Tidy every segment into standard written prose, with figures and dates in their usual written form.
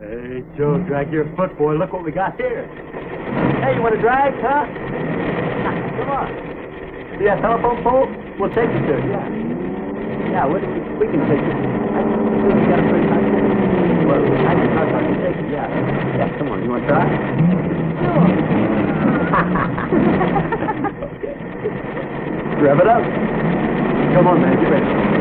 Hey, Joe, drag your foot, boy. Look what we got here. Hey, you want to drag, huh? Come on. See that telephone pole? We'll take you to it, yeah. Yeah, we can take you. I think we got a pretty nice one. Well, I can take you, yeah. Yeah, come on. You want to try? Sure. Okay. Rev it up. Come on, man. Get ready.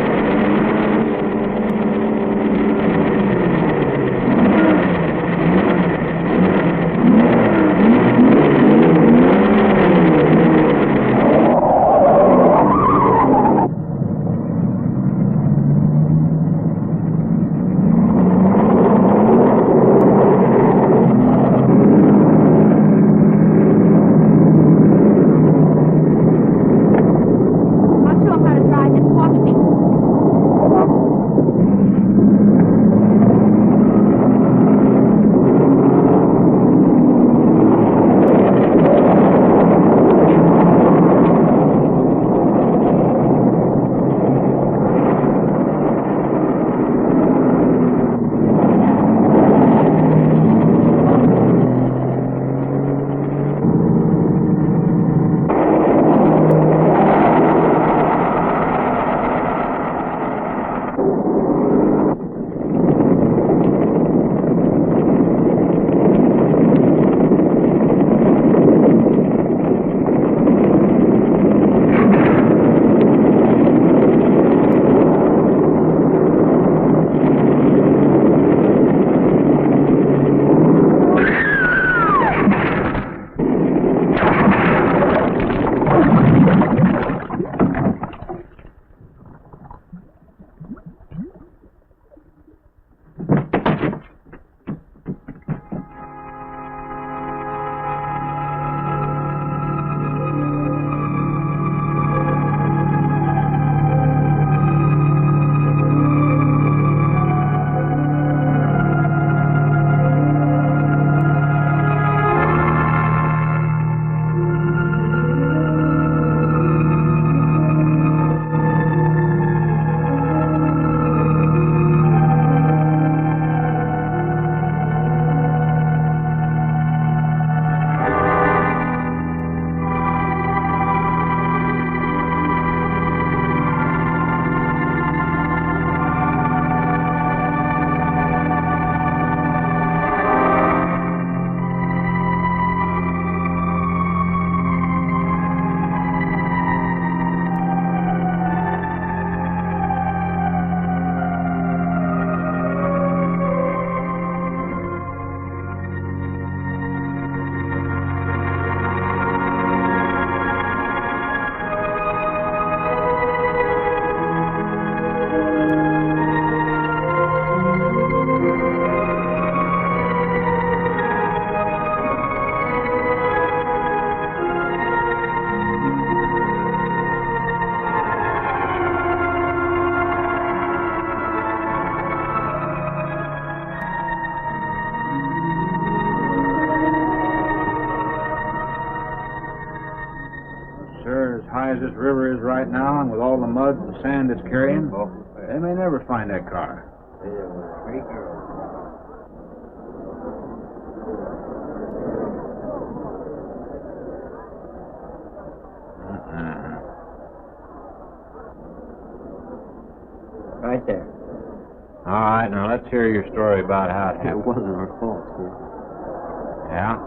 As this river is right now, and with all the mud and sand it's carrying, they may never find that car. Right there. All right, now let's hear your story about how it It happened. wasn't our fault, sir. Yeah?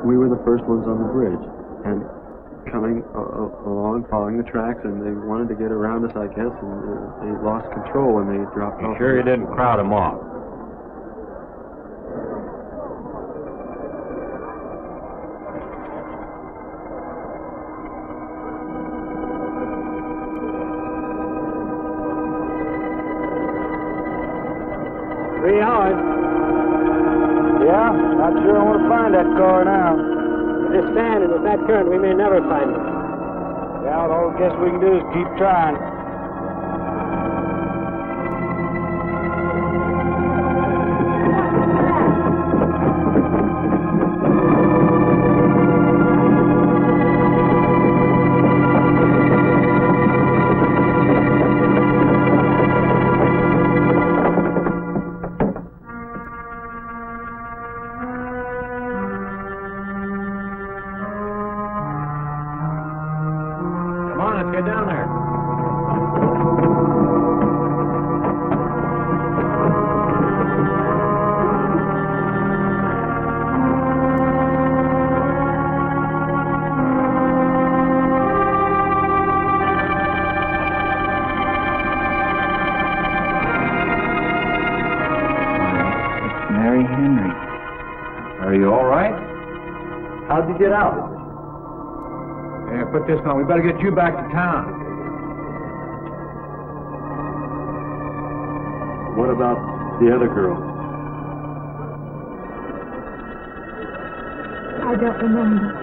We were the first ones on the bridge, and coming along, following the tracks, and they wanted to get around us, I guess, and they lost control when they dropped You off. sure you didn't crowd them off? Yeah, not sure I want to find that car now. With this sand and with that current, we may never find it. Yeah, all I guess we can do is keep trying. 3 Mary Henry. Are you all right? How'd you get out? Yeah, put this on. We better get you back to town. What about the other girl? I don't remember.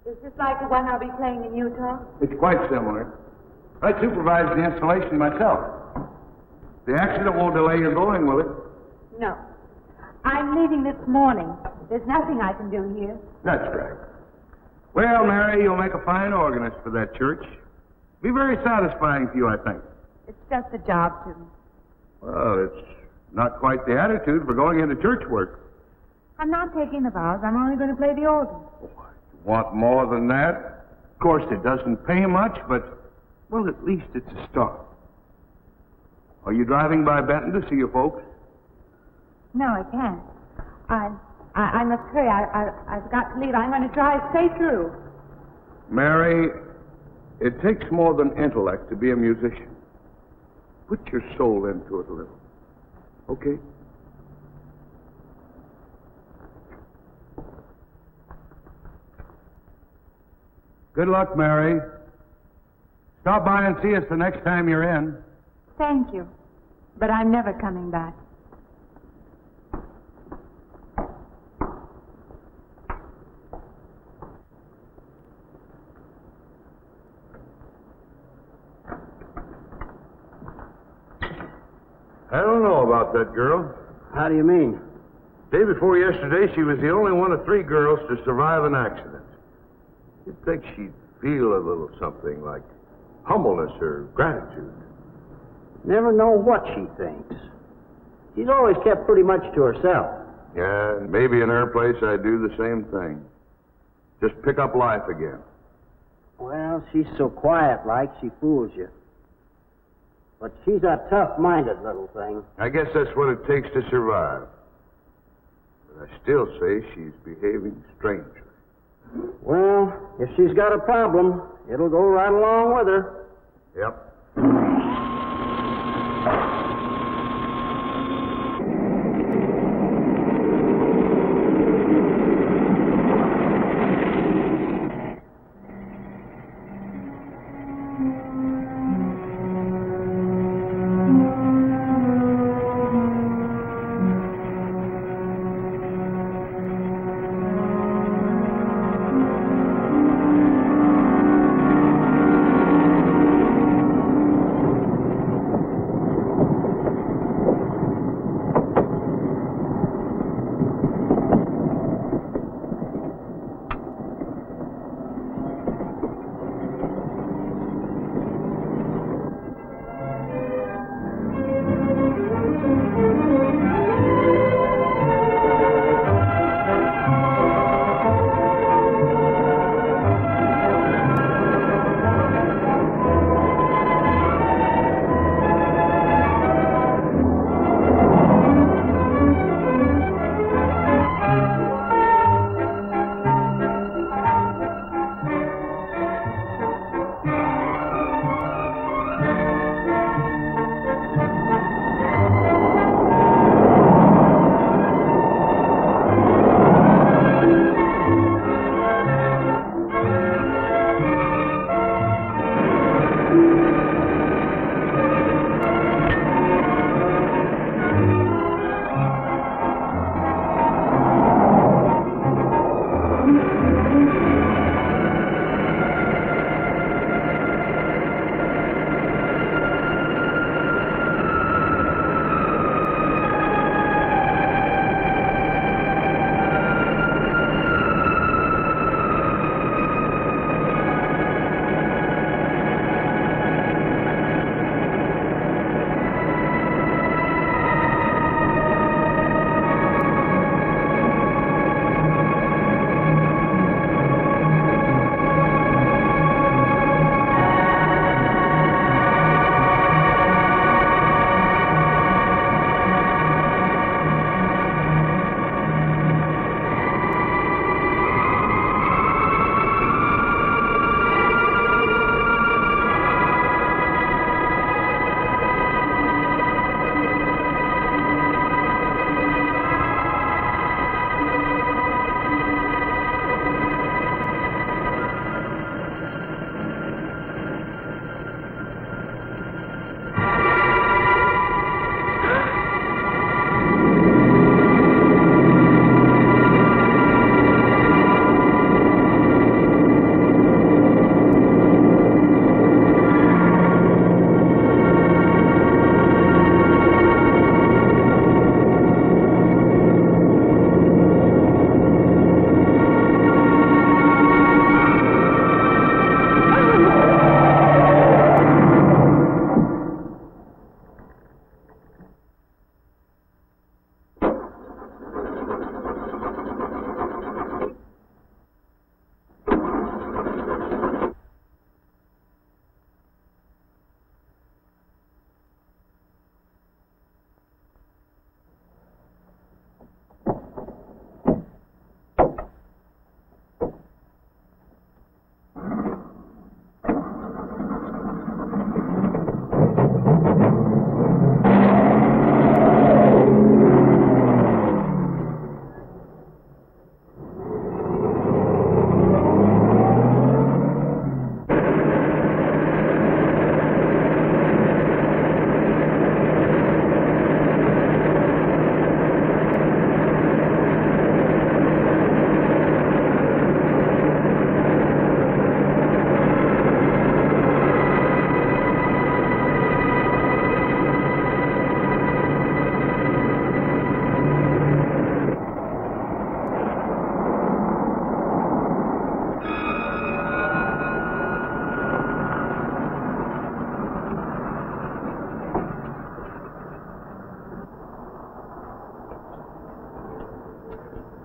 Is this like the one I'll be playing in Utah? It's quite similar. I supervised the installation myself. The accident won't delay your going, will it? No. I'm leaving this morning. There's nothing I can do here. That's right. Well, Mary, you'll make a fine organist for that church. Be very satisfying to you, I think. It's just a job to me. Well, it's not quite the attitude for going into church work. I'm not taking the vows. I'm only going to play the organ. Want more than that? Of course, it doesn't pay much, but, well, at least it's a start. Are you driving by Benton to see your folks? No, I can't. I must hurry. I've got to leave. I'm going to drive straight through. Mary, it takes more than intellect to be a musician. Put your soul into it a little. Okay? Good luck, Mary. Stop by and see us the next time you're in. Thank you. But I'm never coming back. I don't know about that girl. How do you mean? Day before yesterday, she was the only one of 3 girls to survive an accident. You'd think she'd feel a little something like humbleness or gratitude. Never know what she thinks. She's always kept pretty much to herself. Yeah, maybe in her place I'd do the same thing. Just pick up life again. Well, she's so quiet-like, she fools you. But she's a tough-minded little thing. I guess that's what it takes to survive. But I still say she's behaving strangely. Well, if she's got a problem, it'll go right along with her. Yep.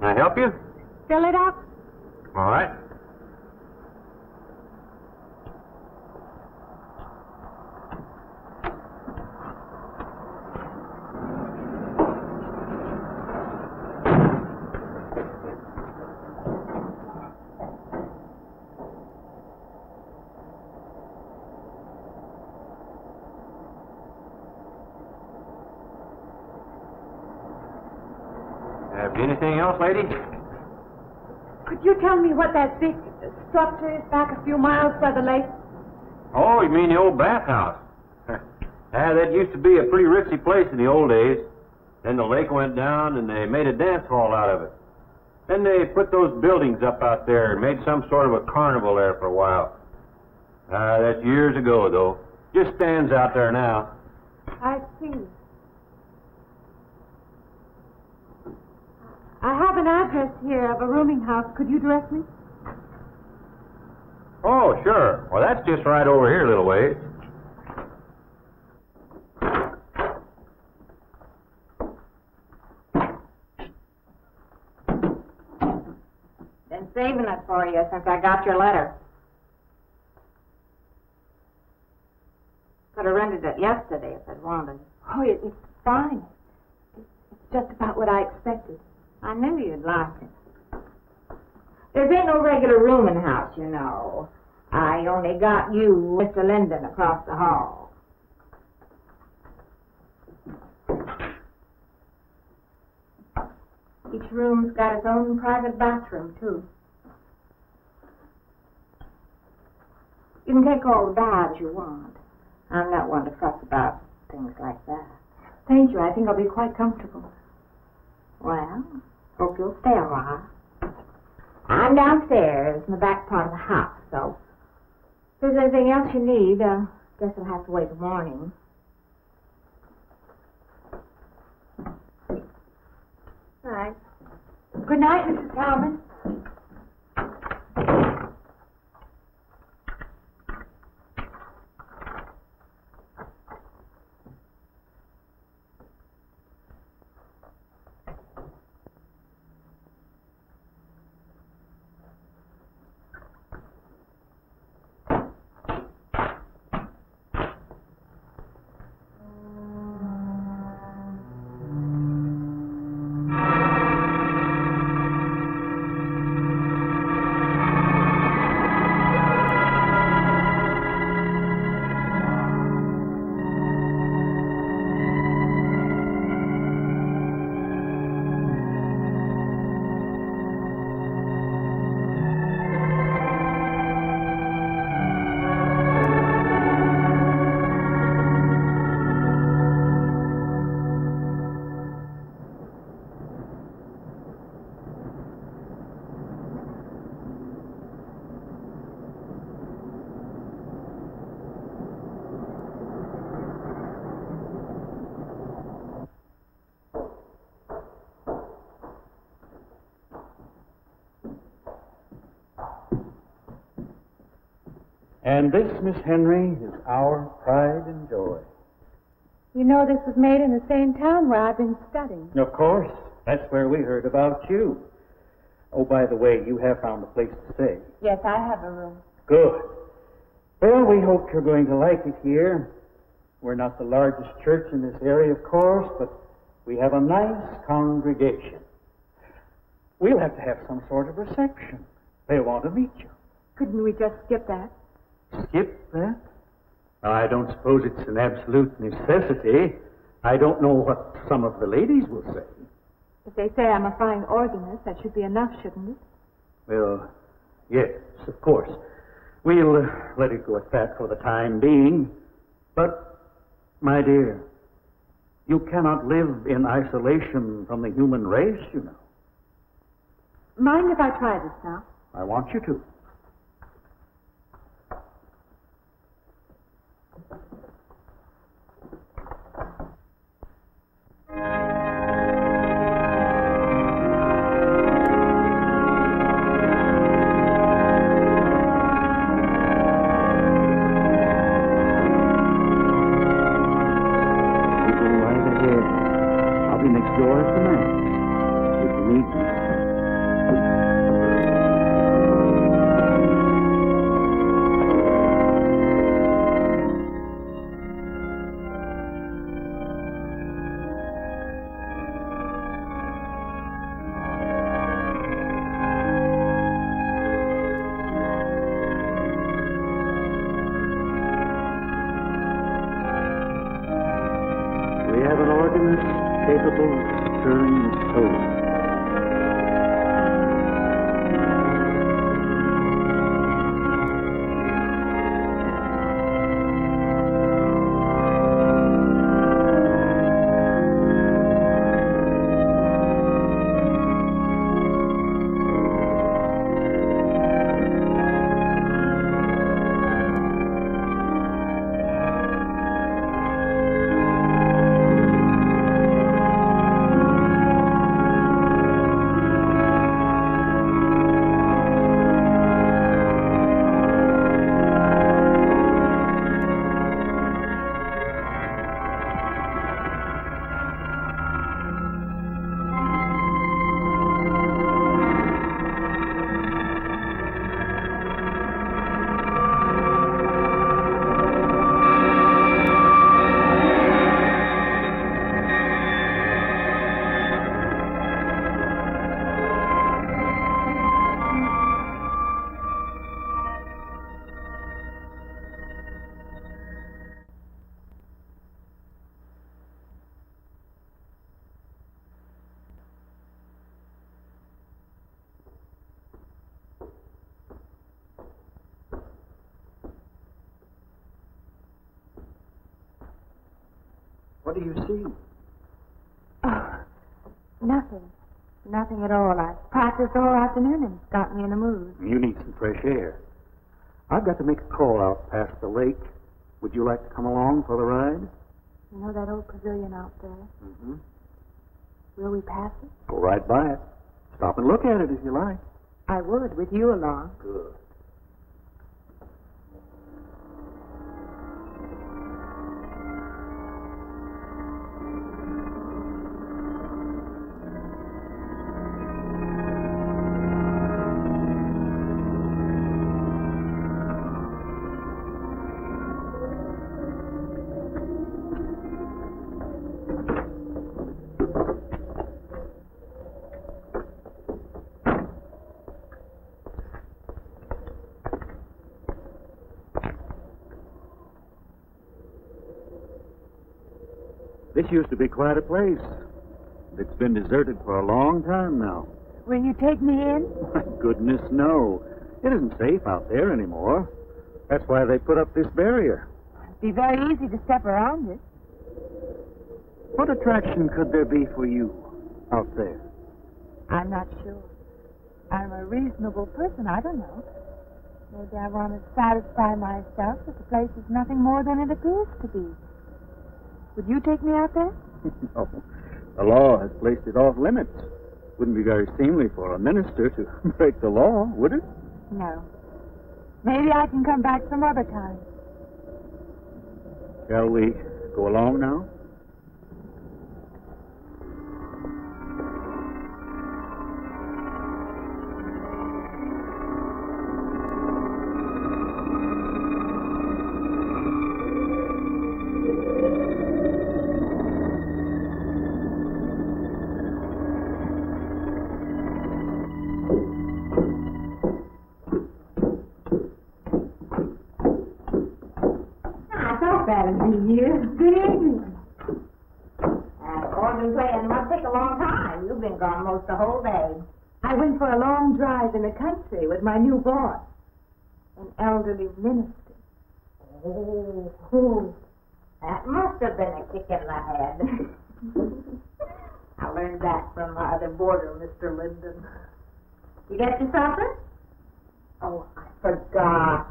Can I help you? Fill it up? All right. Have anything else, lady? Could you tell me what that big structure is back a few miles by the lake? Oh, you mean the old bathhouse? That used to be a pretty ritzy place in the old days. Then the lake went down and they made a dance hall out of it. Then they put those buildings up out there and made some sort of a carnival there for a while. That's years ago, though. Just stands out there now. I see. I have an address here of a rooming house. Could you direct me? Oh, sure. Well, that's just right over here a little ways. Been saving it for you since I got your letter. Could have rented it yesterday if I'd wanted. Oh, it's fine. It's just about what I expected. I knew you'd like it. There ain't no regular rooming house, you know. I only got you, Mr. Linden, across the hall. Each room's got its own private bathroom, too. You can take all the baths you want. I'm not one to fuss about things like that. Thank you. I think I'll be quite comfortable. Well, hope you'll stay a while. I'm downstairs in the back part of the house, so if there's anything else you need, guess I'll have to wait till morning. All right. Good night, Mrs. Talman. And this, Miss Henry, is our pride and joy. You know this was made in the same town where I've been studying. Of course. That's where we heard about you. Oh, by the way, you have found a place to stay. Yes, I have a room. Good. Well, we hope you're going to like it here. We're not the largest church in this area, of course, but we have a nice congregation. We'll have to have some sort of reception. They'll want to meet you. Couldn't we just skip that? Skip that? I don't suppose it's an absolute necessity. I don't know what some of the ladies will say. If they say I'm a fine organist, that should be enough, shouldn't it? Well, yes, of course. We'll let it go at that for the time being. But, my dear, you cannot live in isolation from the human race, you know. Mind if I try this now? I want you to. Capable of stirring the soul. What do you see? Oh, nothing. Nothing at all. I've practiced all afternoon and it's got me in the mood. You need some fresh air. I've got to make a call out past the lake. Would you like to come along for the ride? You know that old pavilion out there? Mm-hmm. Will we pass it? Go right by it. Stop and look at it if you like. I would, with you along. Good. This used to be quite a place. It's been deserted for a long time now. Will you take me in? My goodness, no. It isn't safe out there anymore. That's why they put up this barrier. It'd be very easy to step around it. What attraction could there be for you out there? I'm not sure. I'm a reasonable person. I don't know. Maybe I want to satisfy myself that the place is nothing more than it appears to be. Would you take me out there? No. The law has placed it off limits. Wouldn't be very seemly for a minister to break the law, would it? No. Maybe I can come back some other time. Shall we go along now? Good evening. Organ playing must take a long time. You've been gone most the whole day. I went for a long drive in the country with my new boss, an elderly minister. Oh, that must have been a kick in the head. I learned that from my other boarder, Mr. Linden. You get your supper? Oh, I forgot.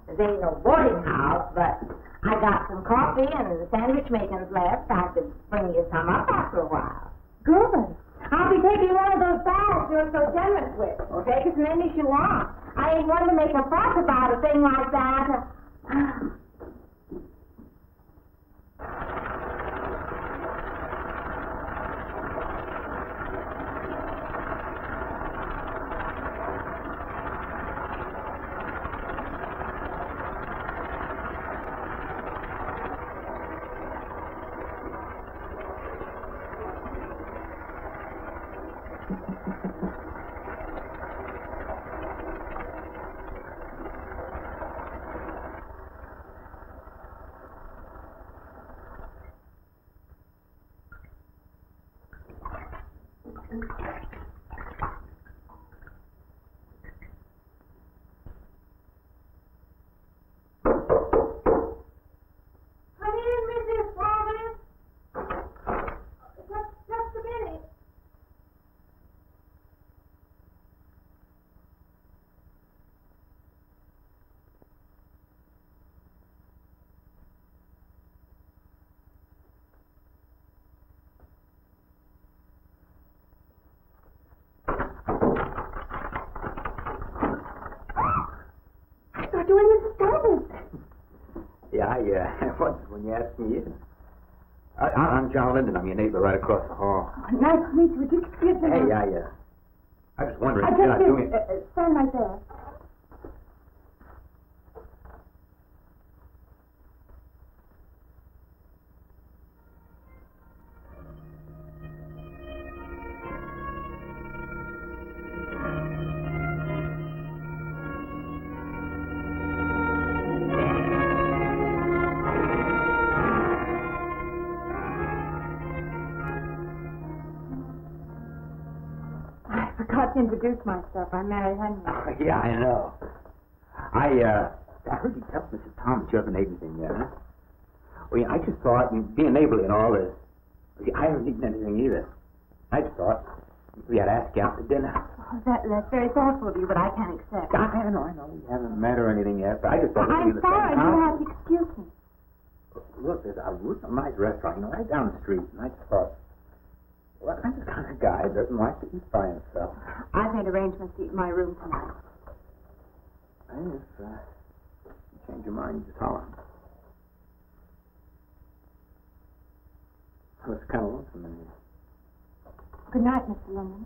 Well, there ain't no boarding house, but I got some coffee and sandwich makings left. I could bring you some up after a while. Good. I'll be taking one of those baths you're so generous with. Well, take as many as you want. I ain't one to make a fuss about a thing like that. When you asked me in. I'm John Linden. I'm your neighbor right across the hall. Oh, nice to meet you. Would you excuse me? Hey, I was wondering if I you're not just doing... stand right there. To introduce myself. I'm Mary Henry. Oh, yeah, I know. I heard you tell Mrs. Thomas you haven't ate anything yet, huh? Well, yeah, I just thought, being neighborly and all this, I haven't eaten anything either. I just thought we had to ask you out to dinner. Oh, that's very thoughtful of you, but I can't accept. I know. We haven't met or anything yet, but I just thought we'd I'm do the sorry. same. You have to excuse me. Look, there's a real nice restaurant, right down the street, and I just thought, well, I'm the kind of guy that doesn't like to eat by himself. I've made arrangements to eat in my room tonight. Hey, if you change your mind, just holler. Oh, it's kind of lonesome in here. Good night, Mr. Linden.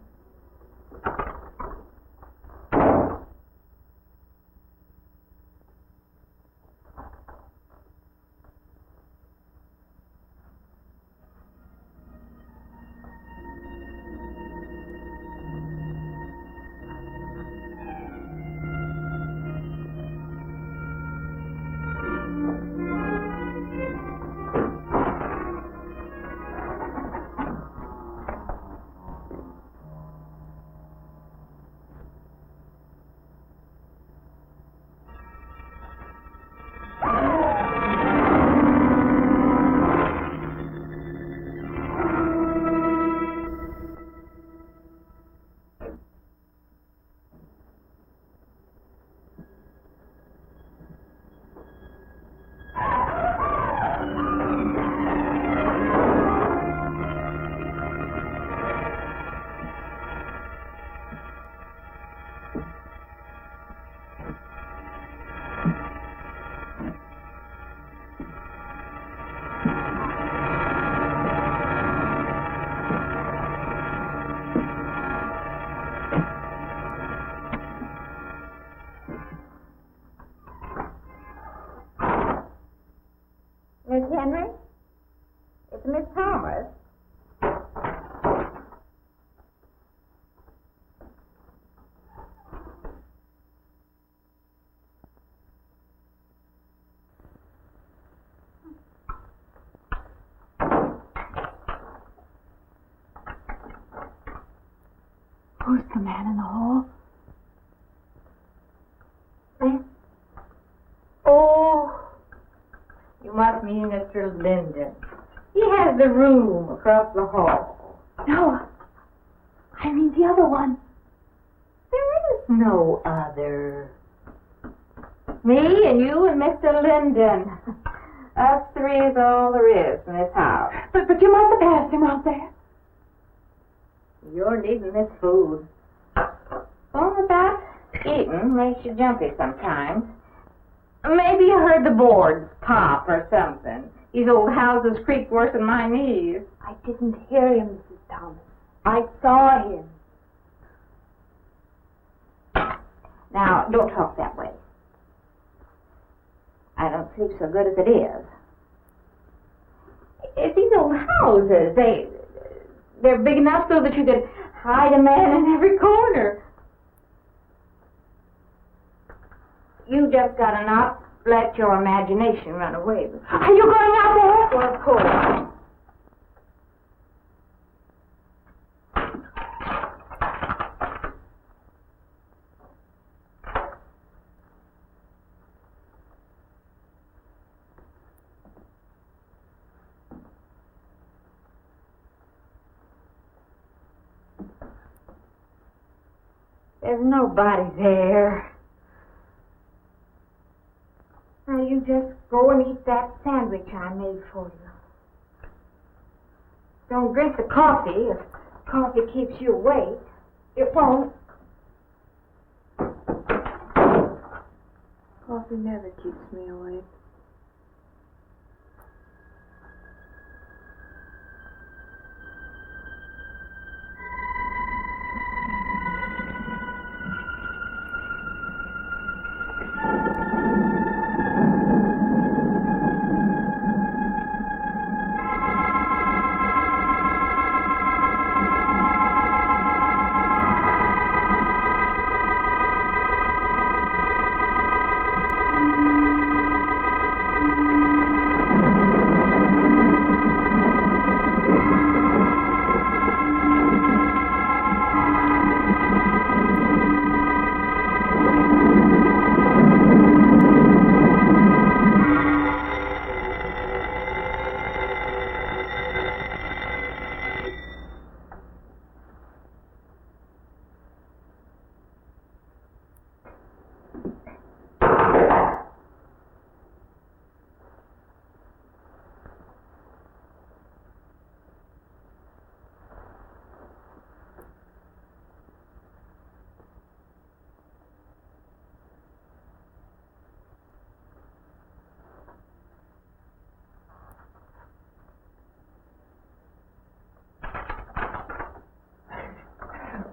Miss Henry? It's Miss Thomas. Who's the man in the hall? Oh, you must mean Mr. Linden. He has the room across the hall. No, I mean the other one. There is no other. Me and you and Mr. Linden. Us three is all there is in this house. But you must have passed him out there. You're needing this food. All about eating makes you jumpy sometimes. Maybe you heard the boards pop or something. These old houses creak worse than my knees. I didn't hear him, Mrs. Thomas. I saw him. Now, don't talk that way. I don't sleep so good as it is. It's these old houses. They're big enough so that you could hide a man in every corner. You just gotta not let your imagination run away with you. Are you going out there? Well, of course. There's nobody there. Now you just go and eat that sandwich I made for you. Don't drink the coffee. If coffee keeps you awake, it won't. Coffee never keeps me awake.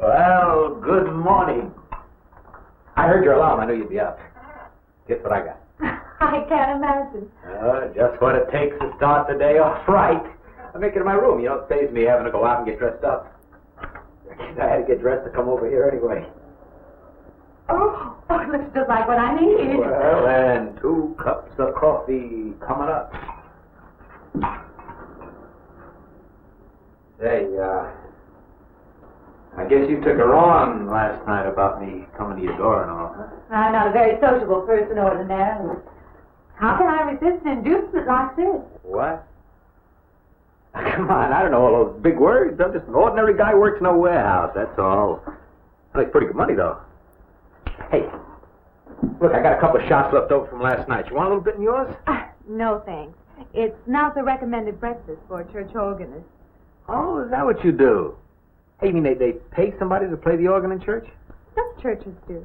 Well, good morning. I heard your alarm. I knew you'd be up. Guess what I got? I can't imagine. Just what it takes to start the day off right. I make it in my room. You know, it saves me having to go out and get dressed up. I had to get dressed to come over here anyway. Oh, it looks just like what I need. Well, and 2 cups of coffee coming up. Say, I guess you took her on last night about me coming to your door and all, huh? I'm not a very sociable person ordinarily. How can I resist an inducement like this? What? Come on, I don't know all those big words. I'm just an ordinary guy who works in a warehouse, that's all. I make pretty good money, though. Hey, look, I got a couple of shots left over from last night. You want a little bit in yours? No, thanks. It's not the recommended breakfast for a church organist. Oh, is that what you do? Hey, you mean they pay somebody to play the organ in church? Some churches do.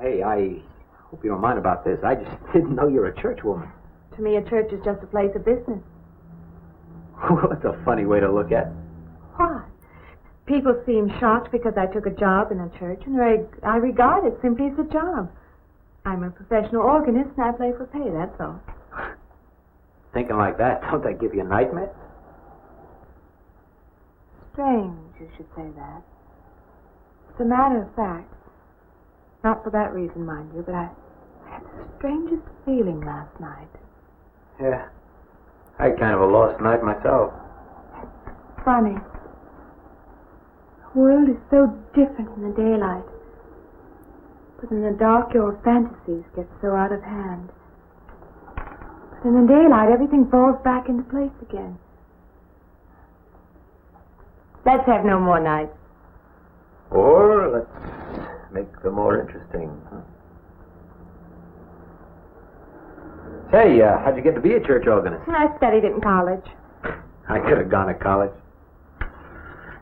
Hey, I hope you don't mind about this. I just didn't know you're a church woman. To me, a church is just a place of business. Well, that's a funny way to look at it. Why? People seem shocked because I took a job in a church, and I regard it simply as a job. I'm a professional organist, and I play for pay, that's all. Thinking like that, don't that give you a nightmare? Strange you should say that. It's a matter of fact. Not for that reason, mind you, but I had the strangest feeling last night. Yeah. I had kind of a lost night myself. Funny. The world is so different in the daylight. But in the dark, your fantasies get so out of hand. But in the daylight, everything falls back into place again. Let's have no more nights. Or let's make them more interesting. Say, how'd you get to be a church organist? I studied it in college. I could have gone to college.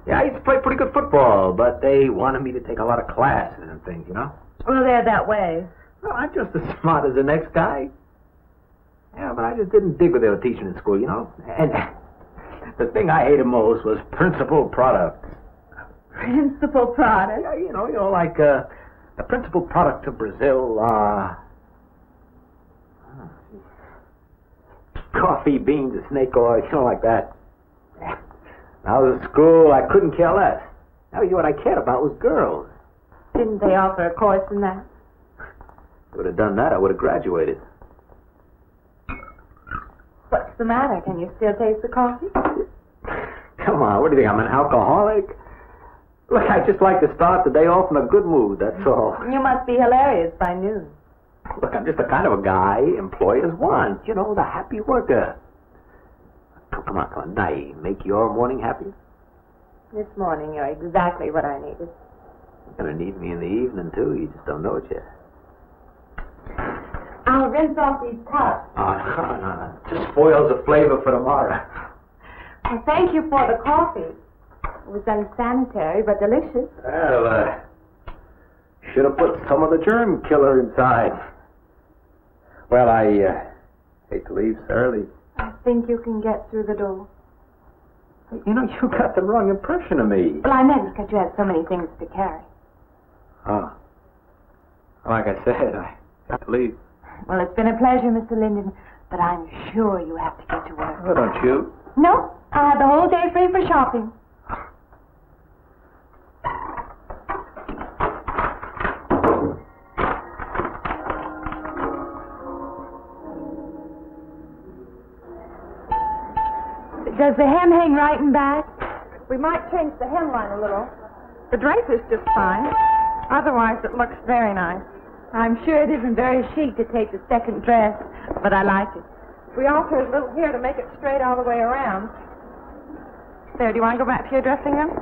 Yeah, I used to play pretty good football, but they wanted me to take a lot of classes and things, you know? Well, they're that way. Well, I'm just as smart as the next guy. Yeah, but I just didn't dig what they were teaching in school, you know? And the thing I hated most was principal products. Principal product? Yeah, you know, like the principal product of Brazil, coffee, beans, and snake oil, you know, like that. When I was at school, I couldn't care less. Now, what I cared about was girls. Didn't they offer a course in that? If I would have done that, I would have graduated. What's the matter? Can you still taste the coffee? Come on, what do you think, I'm an alcoholic? Look, I just like to start the day off in a good mood, that's all. You must be hilarious by noon. Look, I'm just the kind of a guy employers want. You know, the happy worker. Come on. Now, make your morning happy? This morning, you're exactly what I needed. You're going to need me in the evening, too. You just don't know it yet. I'll rinse off these cups. No. Just spoils the flavor for tomorrow. Well, thank you for the coffee. It was unsanitary, but delicious. Well, should have put some of the germ killer inside. Well, I hate to leave so early. I think you can get through the door. You know, you got the wrong impression of me. Well, I meant because you have so many things to carry. Oh. Like I said, I got to leave. Well, it's been a pleasure, Mr. Linden, but I'm sure you have to get to work. Oh, don't you? No, I have the whole day free for shopping. Does the hem hang right and back? We might change the hemline a little. The drape is just fine. Otherwise, it looks very nice. I'm sure it isn't very chic to take the second dress, but I like it. We alter a little here to make it straight all the way around. There, do you want to go back to your dressing room?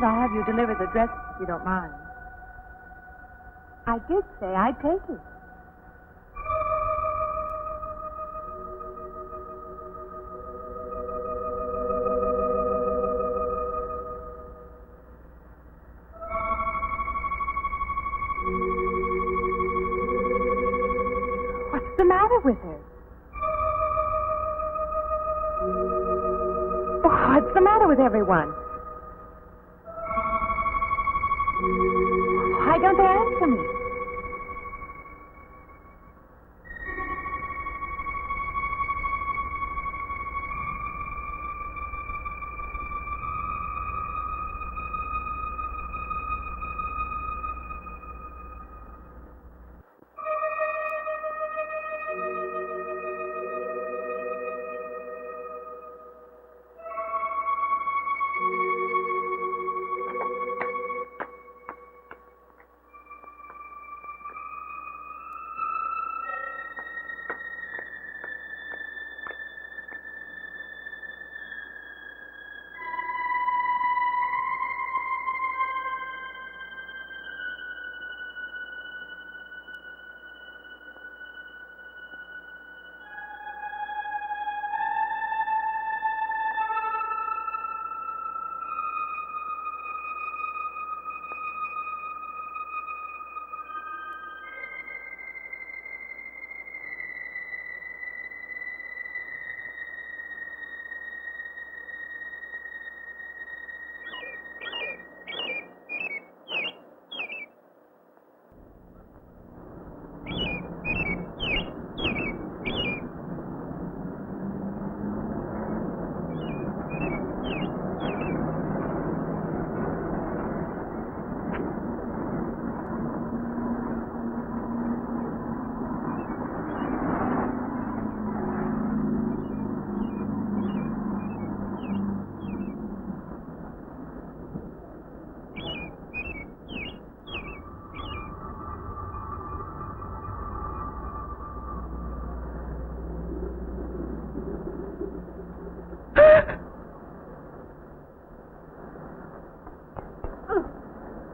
suppose I'll have you deliver the dress if you don't mind. I did say I'd take it. What's the matter with her? What's the matter with everyone? Why don't they answer me?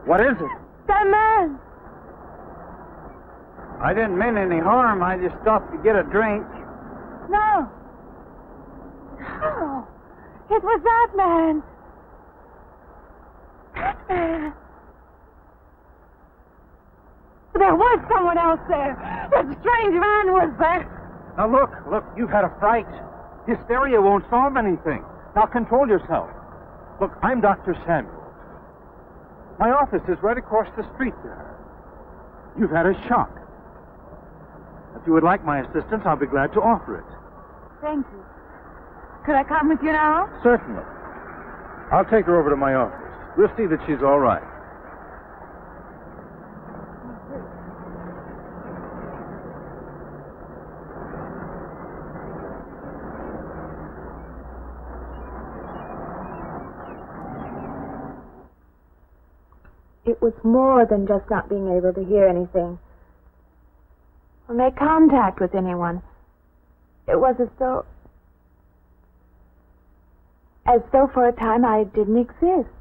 What is it? That man! I didn't mean any harm. I just stopped to get a drink. No. No. It was that man. That man. There was someone else there. That strange man was there. Now, look, you've had a fright. Hysteria won't solve anything. Now, control yourself. Look, I'm Dr. Samuels. My office is right across the street there. You've had a shock. If you would like my assistance, I'll be glad to offer it. Thank you. Could I come with you now? Certainly. I'll take her over to my office. We'll see that she's all right. It was more than just not being able to hear anything or make contact with anyone. It was as though for a time I didn't exist.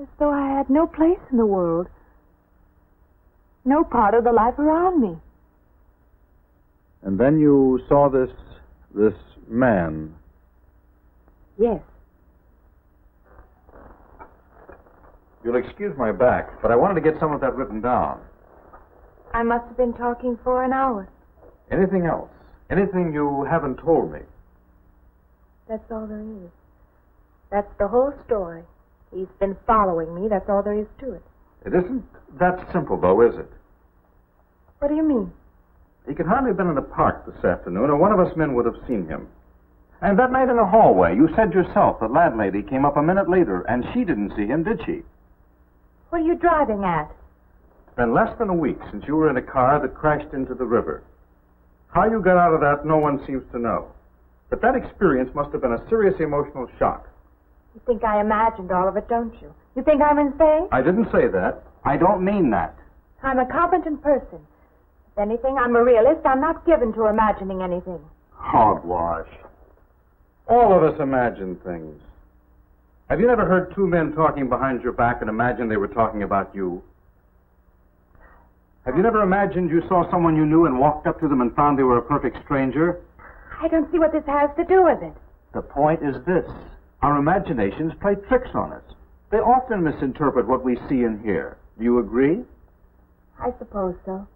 As though I had no place in the world. No part of the life around me. And then you saw this man. Yes. You'll excuse my back, but I wanted to get some of that written down. I must have been talking for an hour. Anything else? Anything you haven't told me? That's all there is. That's the whole story. He's been following me. That's all there is to it. It isn't that simple, though, is it? What do you mean? He could hardly have been in the park this afternoon, or one of us men would have seen him. And that night in the hallway, you said yourself the landlady came up a minute later, and she didn't see him, did she? What are you driving at? It's been less than a week since you were in a car that crashed into the river. How you got out of that, no one seems to know. But that experience must have been a serious emotional shock. You think I imagined all of it, don't you? You think I'm insane? I didn't say that. I don't mean that. I'm a competent person. If anything, I'm a realist. I'm not given to imagining anything. Hogwash. All of us imagine things. Have you never heard two men talking behind your back and imagined they were talking about you? Have you never imagined you saw someone you knew and walked up to them and found they were a perfect stranger? I don't see what this has to do with it. The point is this. Our imaginations play tricks on us. They often misinterpret what we see and hear. Do you agree? I suppose so.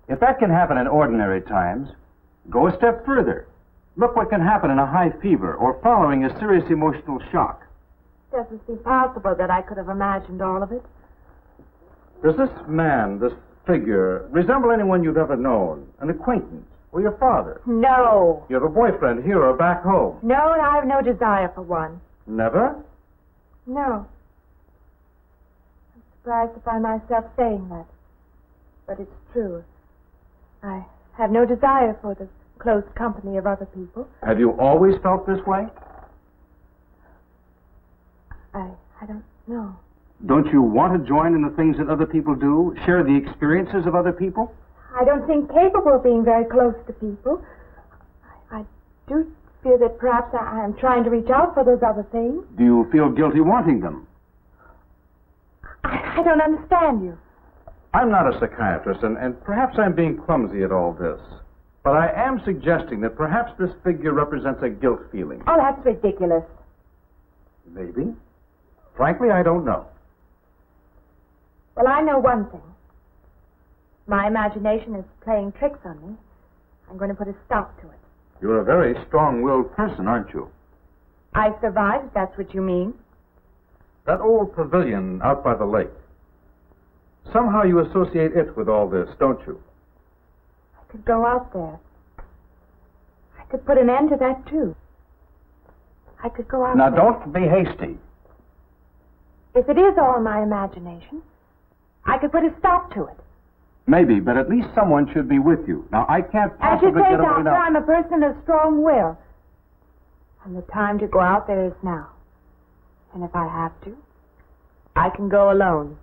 If that can happen in ordinary times, go a step further. Look what can happen in a high fever or following a serious emotional shock. It doesn't seem possible that I could have imagined all of it. Does this man, this figure, resemble anyone you've ever known? An acquaintance? Or your father? No. You have a boyfriend here or back home? No, and I have no desire for one. Never? No. I'm surprised to find myself saying that. But it's true. I have no desire for the close company of other people. Have you always felt this way? I don't know. Don't you want to join in the things that other people do? Share the experiences of other people? I don't think capable of being very close to people. I do feel that perhaps I am trying to reach out for those other things. Do you feel guilty wanting them? I don't understand you. I'm not a psychiatrist, and perhaps I'm being clumsy at all this. But I am suggesting that perhaps this figure represents a guilt feeling. Oh, that's ridiculous. Maybe. Frankly, I don't know. Well, I know one thing. My imagination is playing tricks on me. I'm going to put a stop to it. You're a very strong-willed person, aren't you? I survived, if that's what you mean. That old pavilion out by the lake. Somehow you associate it with all this, don't you? I could go out there. I could put an end to that, too. I could go out Now, there. don't be hasty. If it is all my imagination, I could put a stop to it. Maybe, but at least someone should be with you. Now, I can't As you possibly say, get away Doctor, now. I'm a person of strong will. And the time to go out there is now. And if I have to, I can go alone.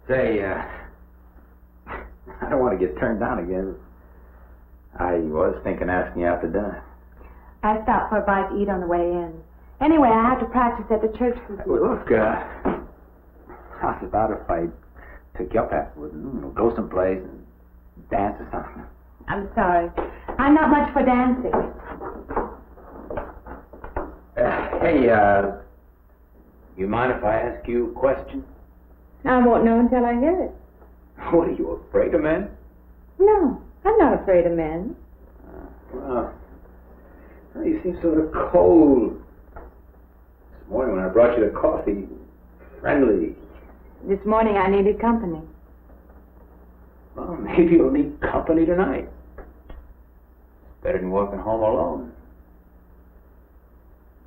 Say, I don't want to get turned down again. I was thinking asking you out to dinner. I stopped for a bite to eat on the way in. Anyway, I have to practice at the church this week. Well, look, how's about if I took you up afterwards and go someplace and dance or something? I'm sorry. I'm not much for dancing. Hey, you mind if I ask you a question? I won't know until I hear it. What, are you afraid of men? No, I'm not afraid of men. Well, you seem sort of cold. This morning when I brought you the coffee, friendly. This morning I needed company. Well, maybe you'll need company tonight. Better than walking home alone.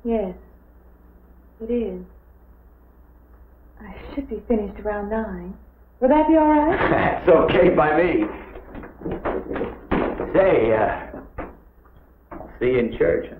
Yes, it is. I should be finished around 9. Will that be all right? That's okay by me. Say, I'll see you in church. Huh?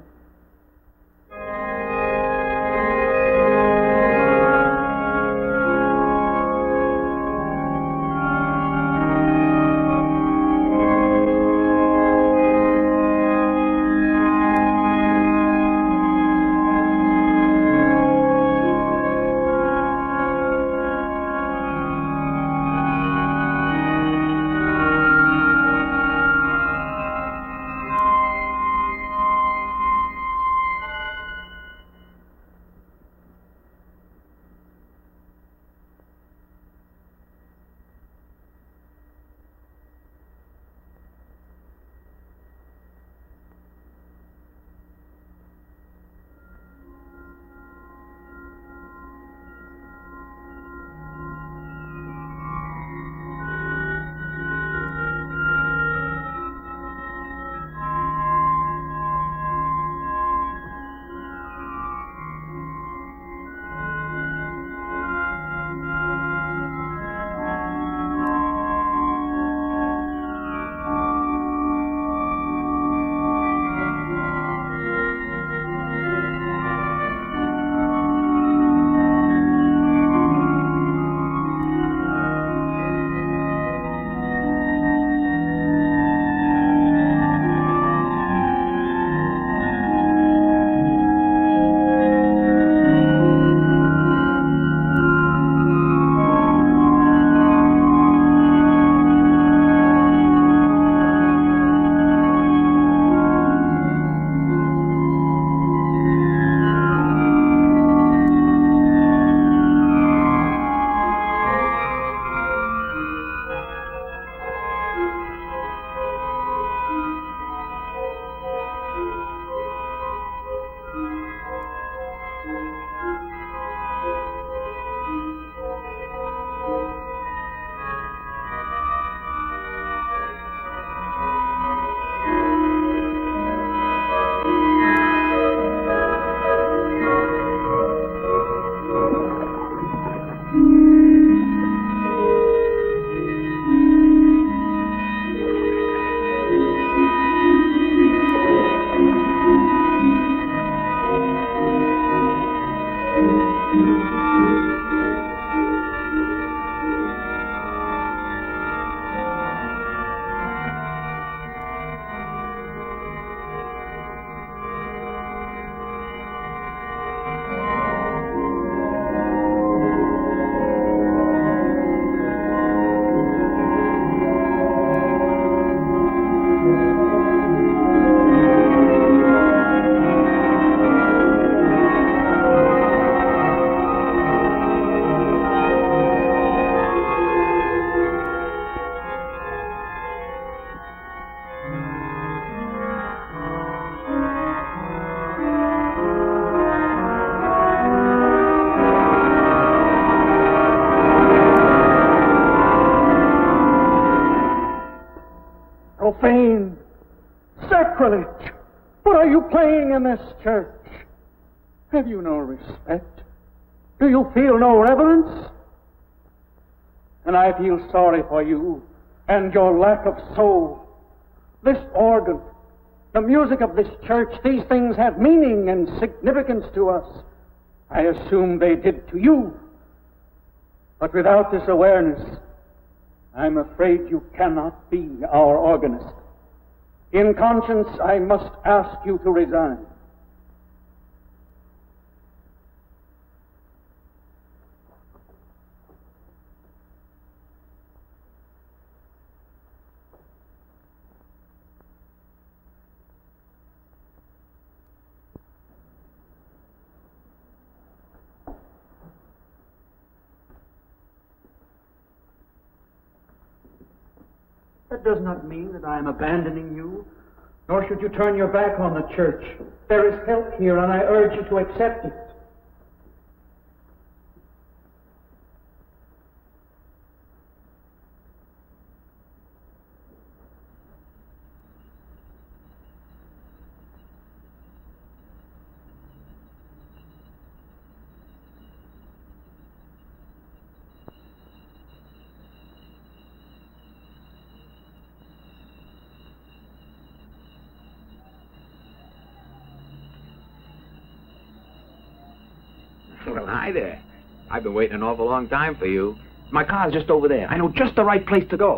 Profane! Sacrilege! What are you playing in this church? Have you no respect? Do you feel no reverence? And I feel sorry for you and your lack of soul. This organ, the music of this church, these things have meaning and significance to us. I assume they did to you. But without this awareness, I'm afraid you cannot be our organist. In conscience, I must ask you to resign. That does not mean that I am abandoning you, nor should you turn your back on the church. There is help here, and I urge you to accept it. Well, hi there. I've been waiting an awful long time for you. My car's just over there. I know just the right place to go.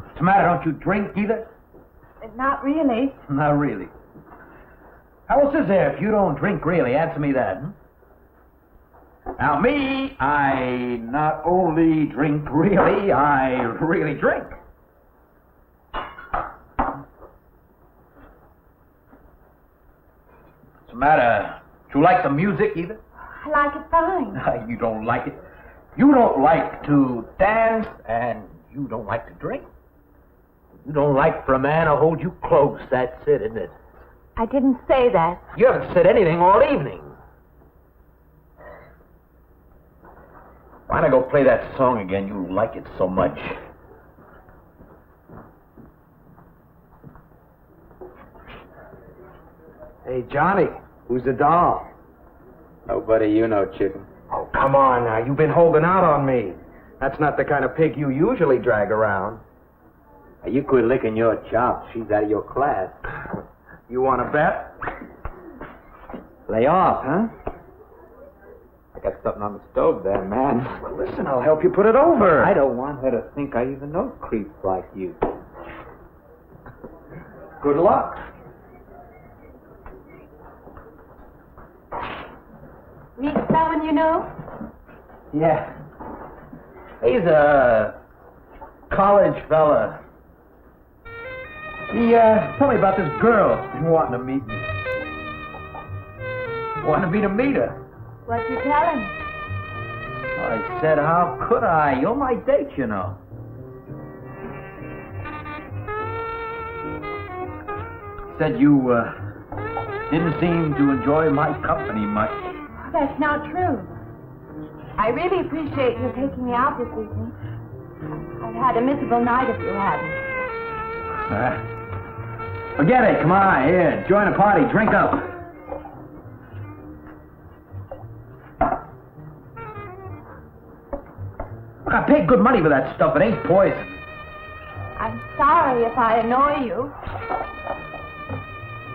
What's the matter? Don't you drink either? Not really. Not really. How else is there if you don't drink really? Answer me that. Now, me, I not only drink really, I really drink. What's the matter? Do you like the music either? I like it fine. You don't like it. You don't like to dance, and you don't like to drink. You don't like for a man to hold you close. That's it, isn't it? I didn't say that. You haven't said anything all evening. Why don't I go play that song again? You like it so much. Hey, Johnny, who's the doll? Nobody you know, chicken. Oh, come on now. You've been holding out on me. That's not the kind of pig you usually drag around. Hey, you quit licking your chops. She's out of your class. You want to bet? Lay off, huh? I got something on the stove there, man. Well, listen, I'll help you put it over. I don't want her to think I even know creeps like you. Good luck. Meet someone you know? Yeah. He's a college fella. He told me about this girl wanting to meet me. Wanted me to meet her. What'd you tell him? I said, how could I? You're my date, you know. Said you didn't seem to enjoy my company much. That's not true. I really appreciate your taking me out this evening. I've had a miserable night if you hadn't. Forget it. Come on, here. Join the party. Drink up. Look, I paid good money for that stuff. It ain't poison. I'm sorry if I annoy you.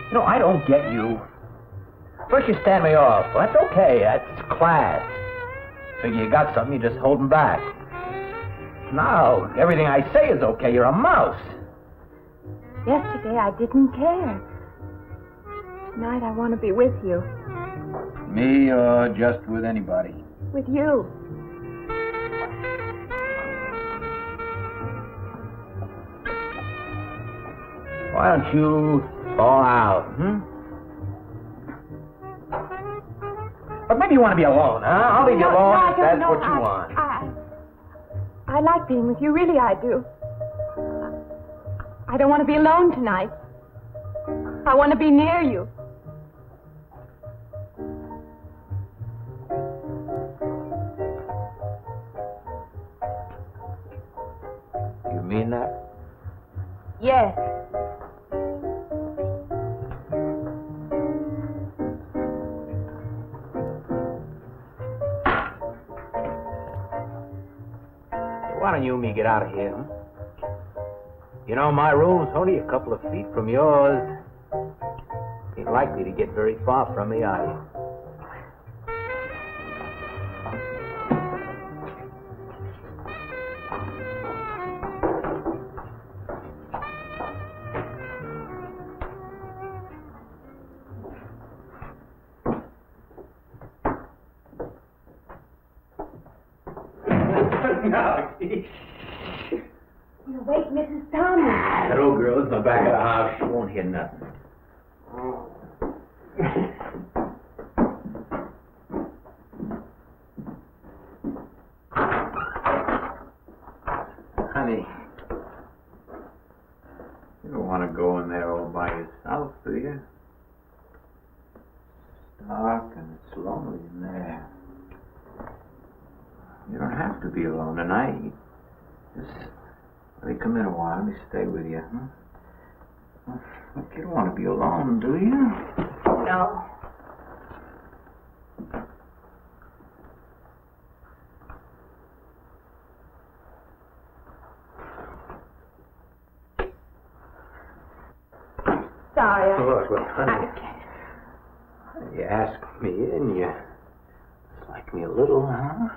You know, I don't get you. First you stand me off. Well, that's okay. That's class. Figure you got something, you just hold 'em back. Now, everything I say is okay. You're a mouse. Yesterday I didn't care. Tonight I want to be with you. Me or just with anybody? With you. Why don't you fall out, But maybe you want to be alone, huh? I'll leave you alone if that's what you want. I like being with you, really I do. I don't want to be alone tonight. I want to be near you. You mean that? Yes. get out of here, huh? You know, my room's only a couple of feet from yours. Ain't likely to get very far from me, are you? You wake Mrs. Thomas. That old girl's in the back of the house. She won't hear nothing. Honey, you don't want to go in there all by yourself, do you? It's dark and it's lonely in there. You don't have to be alone tonight. Just let me come in a while. Let me stay with you, huh? Look, you don't want to be alone, do you? No. Sorry. Look, well, honey, you asked me in, you like me a little, huh?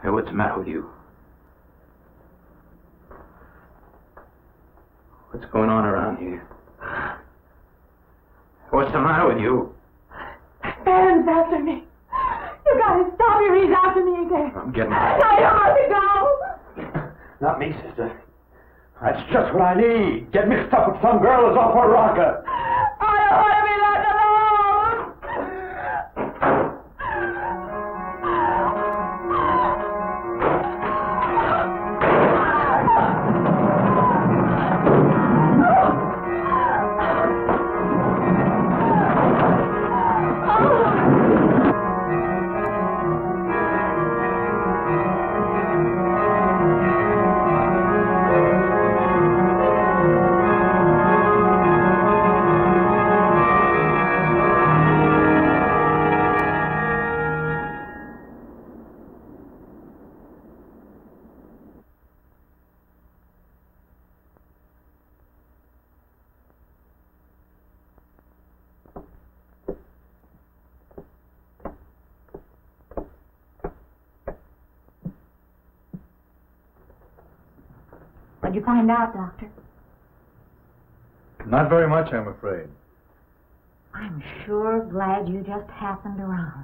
Hey, what's the matter with you? What's going on around here? What's the matter with you? Aaron's after me. You gotta stop him. He's after me again. I'm getting... I don't want to go. Not me, sister. That's just what I need. Get mixed up with some girl who's off her rocker. I don't want to be left alone. What'd you find out, Doctor? Not very much, I'm afraid. I'm sure glad you just happened around.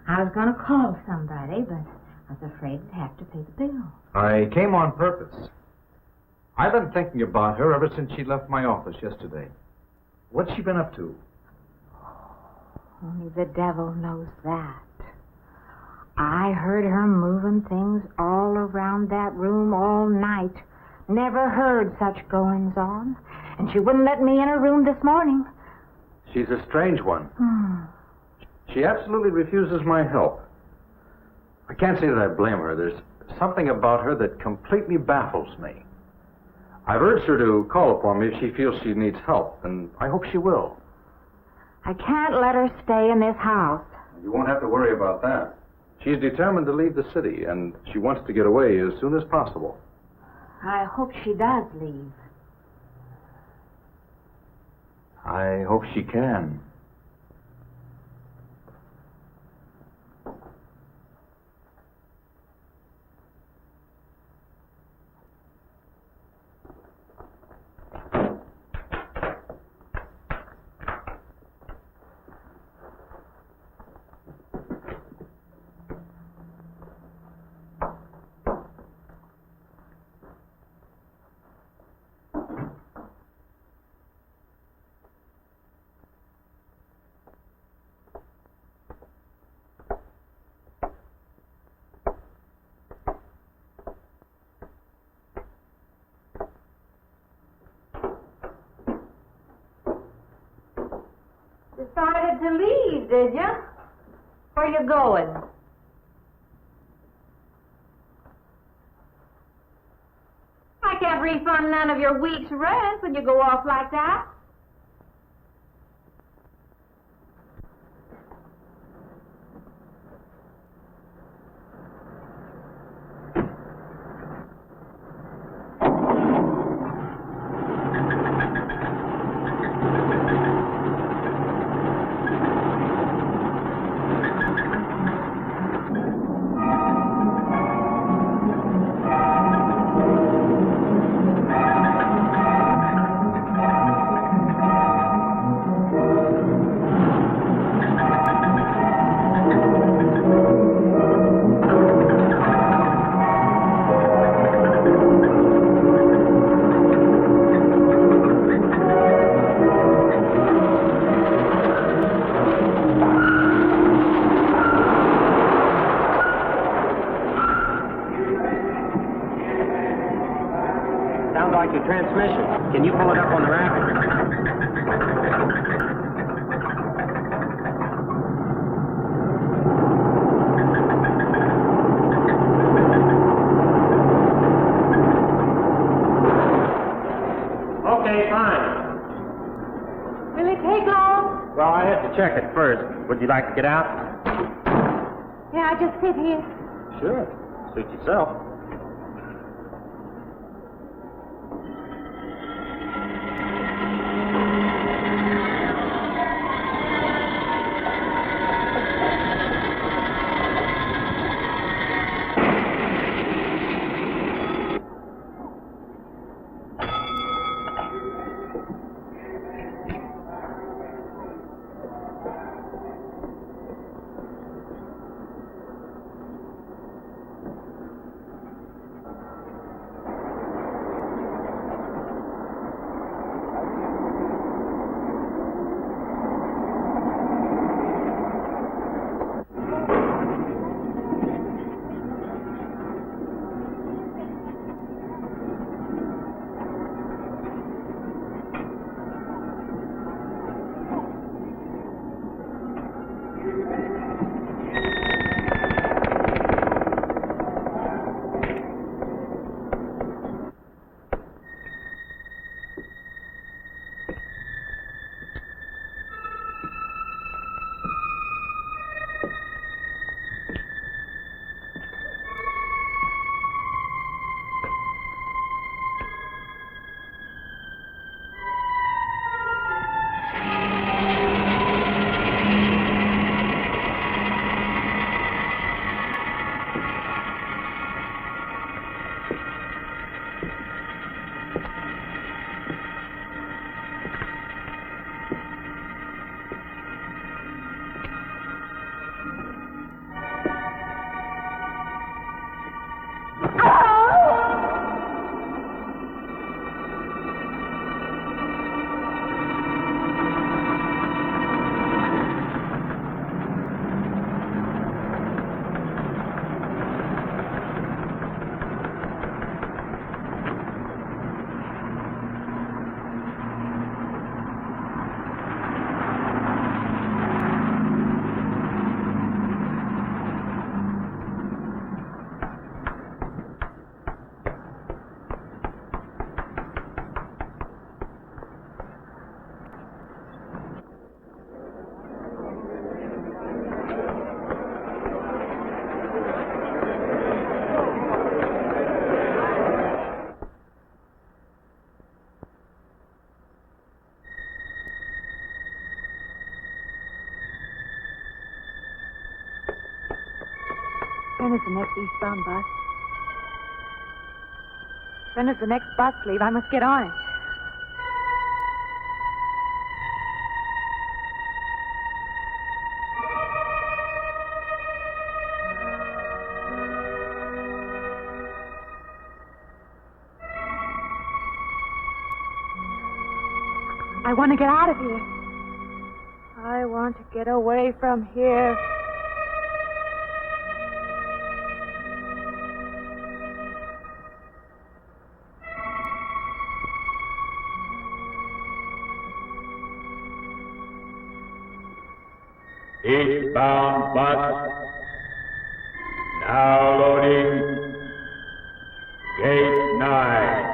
I was going to call somebody, but I was afraid I'd have to pay the bill. I came on purpose. I've been thinking about her ever since she left my office yesterday. What's she been up to? Only the devil knows that. I heard her moving things all around that room all night. Never heard such goings on. And she wouldn't let me in her room this morning. She's a strange one. She absolutely refuses my help. I can't say that I blame her. There's something about her that completely baffles me. I've urged her to call upon me if she feels she needs help, and I hope she will. I can't let her stay in this house. You won't have to worry about that. She's determined to leave the city, and she wants to get away as soon as possible. I hope she does leave. I hope she can. Decided to leave, did you? Where you going? I can't refund none of your week's rent when you go off like that. Transmission. Can you pull it up on the rack? Okay, fine. Will it take long? Well, I have to check it first. Would you like to get out? Yeah, I just sit here. Sure. Suit yourself. When is the next eastbound bus? When does the next bus leave? I must get on it. I want to get out of here. I want to get away from here. Eastbound bus. Now loading. Gate 9.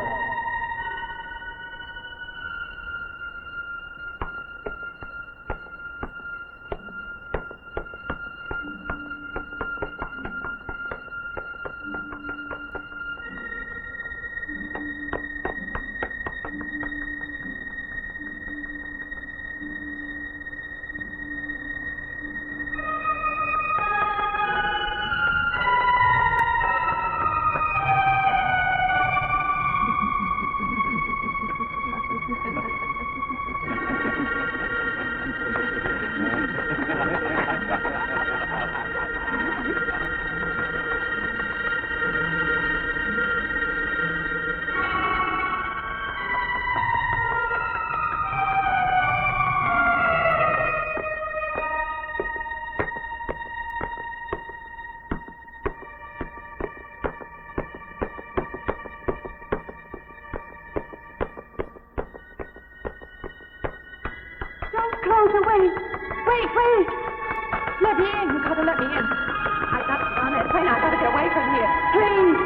Let me in. You gotta let me in. I got to get on that train. I gotta get away from here. Please.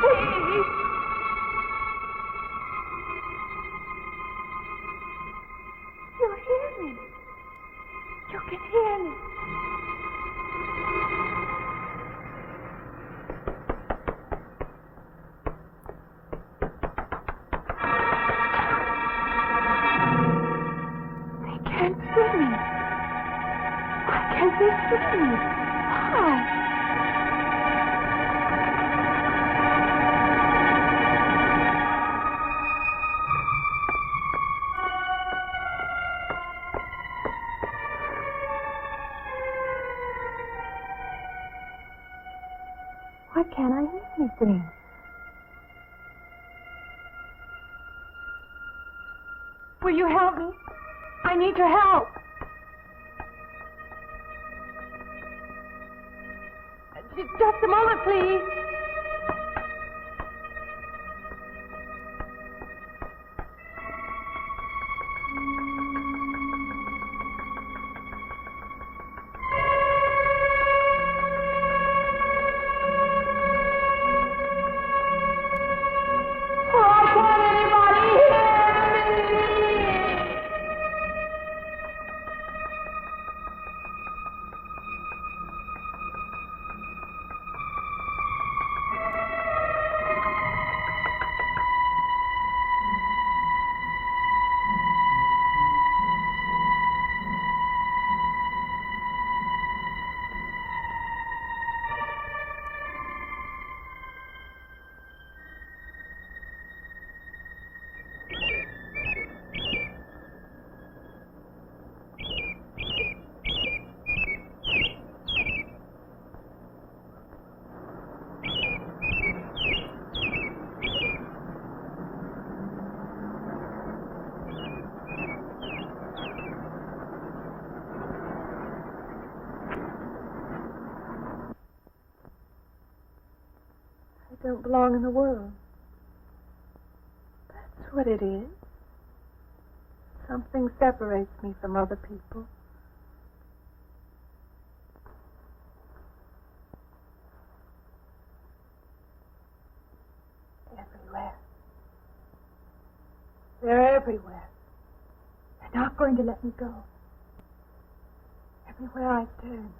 Please. You hear me. You can hear me. They can't see me. Why can't they see me? Why? Why can't I hear anything? Will you help me? I need your help. Just a moment, please. Why can't anybody hear me? I don't belong in the world. That's what it is. Something separates me from other people. Everywhere. They're everywhere. They're not going to let me go. Everywhere I turn,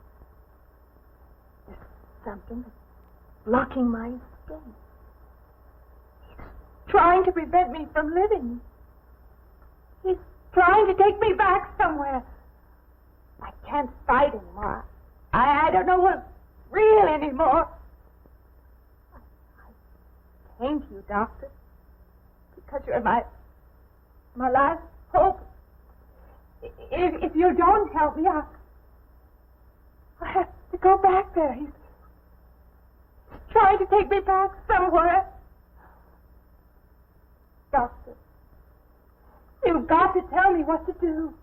there's something that's blocking my escape. He's trying to prevent me from living. He's trying to take me back somewhere. I can't fight anymore. I don't know what's real anymore. I came to you, Doctor, because you're my last hope. If you don't help me, I'll have to go back there. He's trying to take me back somewhere. Doctor, you've got to tell me what to do.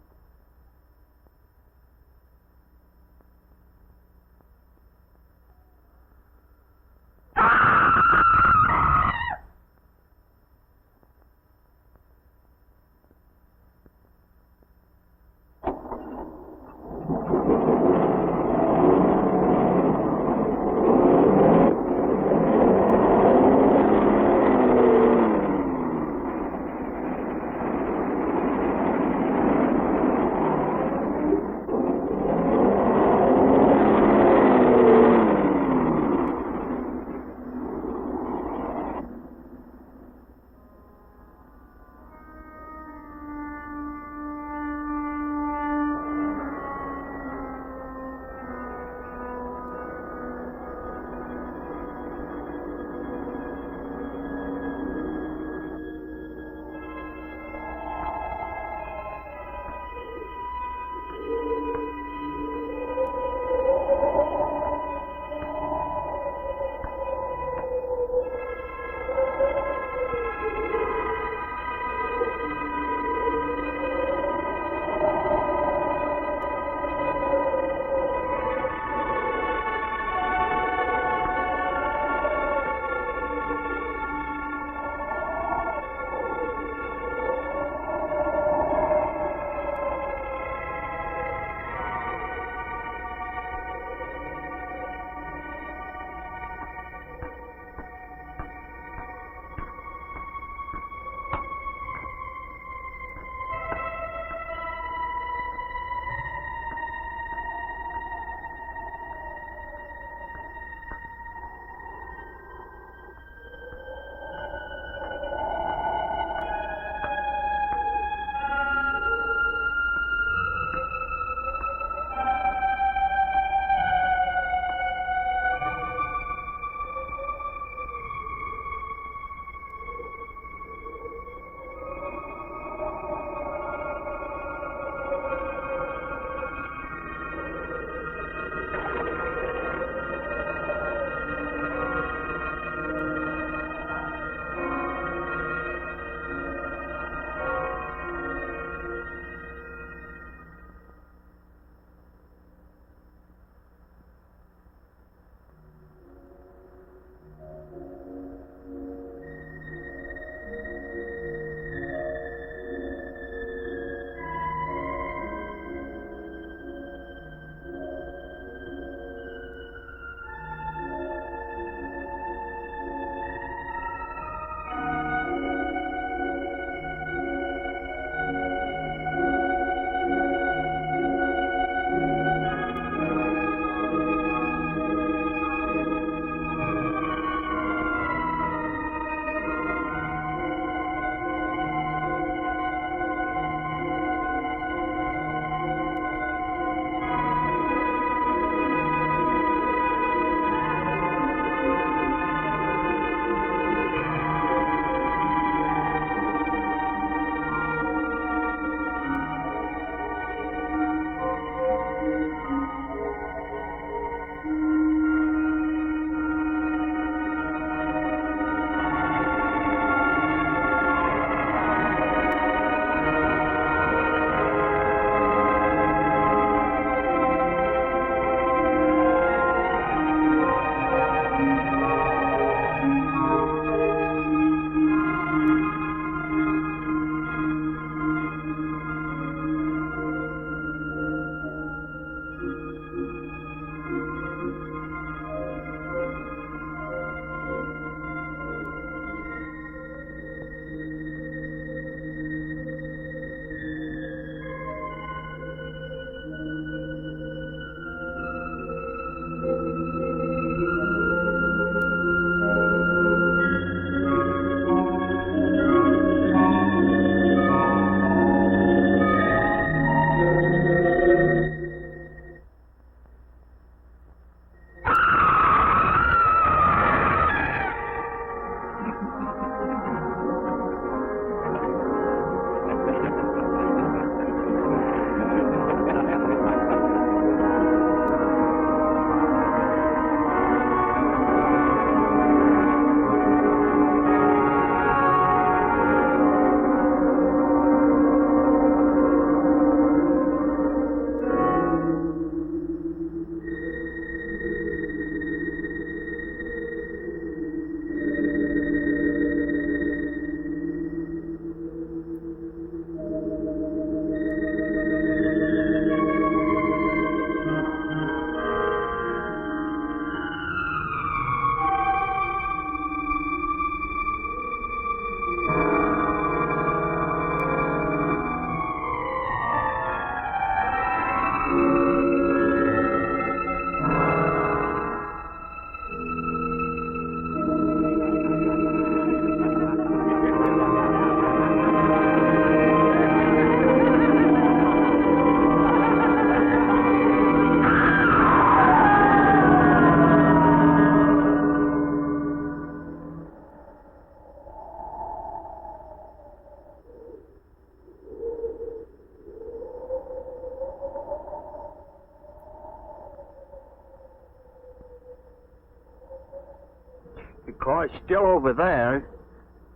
car's still over there.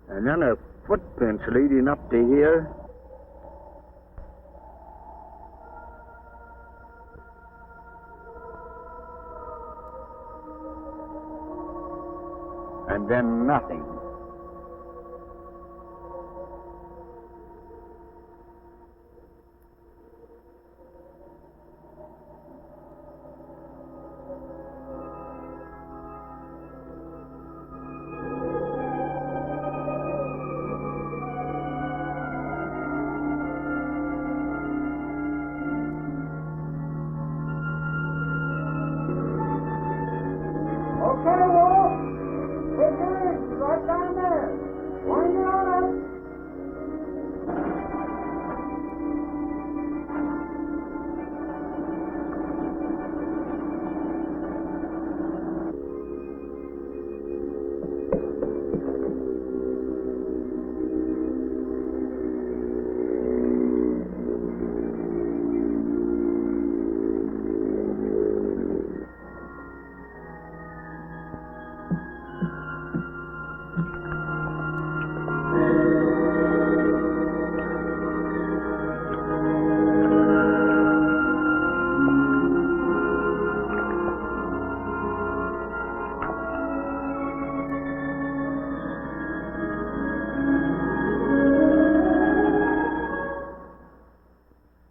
And then her footprints leading up to here. And then nothing.